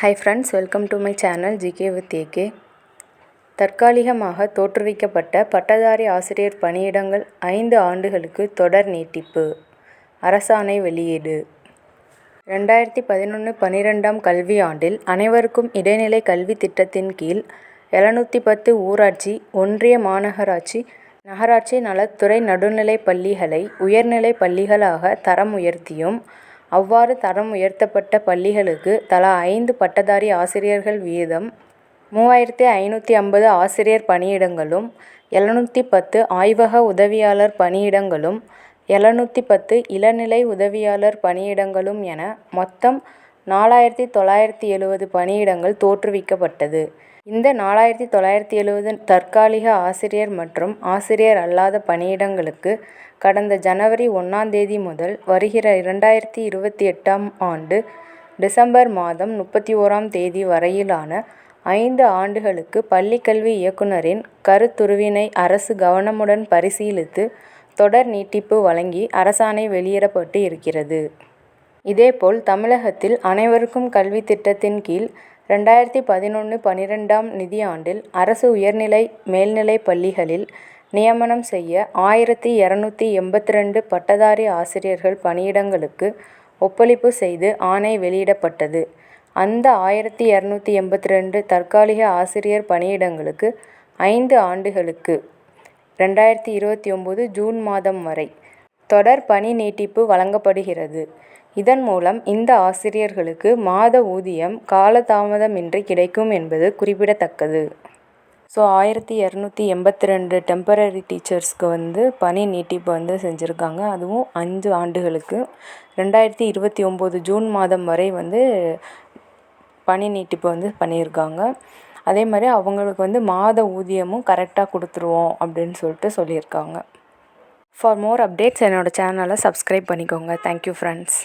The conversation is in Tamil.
Hi friends, welcome to my channel GK with AK. தற்காலிகமாக தோற்றுவிக்கப்பட்ட பட்டதாரி ஆசிரியர் பணியிடங்கள் 5 ஆண்டுகளுக்கு தொடர் நீட்டிப்பு. அரசாணை வெளியீடு. 2011-12 கல்வியாண்டில் அனைவருக்கும் இடைநிலை கல்வி திட்டத்தின் கீழ் 710 ஊராட்சி, ஒன்றிய, மாநகராட்சி, நகராட்சி நலத்துறை நடுநிலைப் பள்ளிகளை உயர்நிலைப் பள்ளிகளாக தரம் உயர்த்தியும், அவ்வாறு தரம் உயர்த்தப்பட்ட பள்ளிகளுக்கு தலா 5 பட்டதாரி ஆசிரியர்கள் வீதம் 3550 ஆசிரியர் பணியிடங்களும், 710 ஆய்வக உதவியாளர் பணியிடங்களும், 710 இளநிலை உதவியாளர் பணியிடங்களும் என மொத்தம் 4970 பணியிடங்கள் தோற்றுவிக்கப்பட்டது. இந்த 4970 தற்காலிக ஆசிரியர் மற்றும் ஆசிரியர் அல்லாத பணியிடங்களுக்கு கடந்த ஜனவரி 1ஆம் தேதி முதல் வருகிற 2028ஆம் ஆண்டு டிசம்பர் மாதம் 31ஆம் தேதி வரையிலான 5 ஆண்டுகளுக்கு பள்ளிக்கல்வி இயக்குனரின் கருத்துருவினை அரசு கவனமுடன் பரிசீலித்து தொடர் நீட்டிப்பு வழங்கி அரசாணை வெளியிடப்பட்டு இருக்கிறது. இதேபோல் தமிழகத்தில் அனைவருக்கும் கல்வி திட்டத்தின் கீழ் 2011-12ஆம் நிதியாண்டில் அரசு உயர்நிலை, மேல்நிலைப் பள்ளிகளில் நியமனம் செய்ய 1282 பட்டதாரி ஆசிரியர்கள் பணியிடங்களுக்கு ஒப்பளிப்பு செய்து ஆணை வெளியிடப்பட்டது. அந்த 1282 தற்காலிக ஆசிரியர் பணியிடங்களுக்கு 5 ஆண்டுகளுக்கு 2029 ஜூன் மாதம் வரை தொடர் பணி நீட்டிப்பு வழங்கப்படுகிறது. இதன் மூலம் இந்த ஆசிரியர்களுக்கு மாத ஊதியம் காலதாமதமின்றி கிடைக்கும் என்பது குறிப்பிடத்தக்கது. 1282 டெம்பரரி டீச்சர்ஸ்க்கு பணி நீட்டிப்பு செஞ்சுருக்காங்க. அதுவும் 5 ஆண்டுகளுக்கு 2029 ஜூன் மாதம் வரை பணி நீட்டிப்பு பண்ணியிருக்காங்க. அதே மாதிரி அவங்களுக்கு மாத ஊதியமும் கரெக்டாக கொடுத்துருவோம் அப்படின்னு சொல்லியிருக்காங்க. ஃபார் மோர் அப்டேட்ஸ் என்னோட சேனலை சப்ஸ்கிரைப் பண்ணிக்கோங்க. Thank you friends.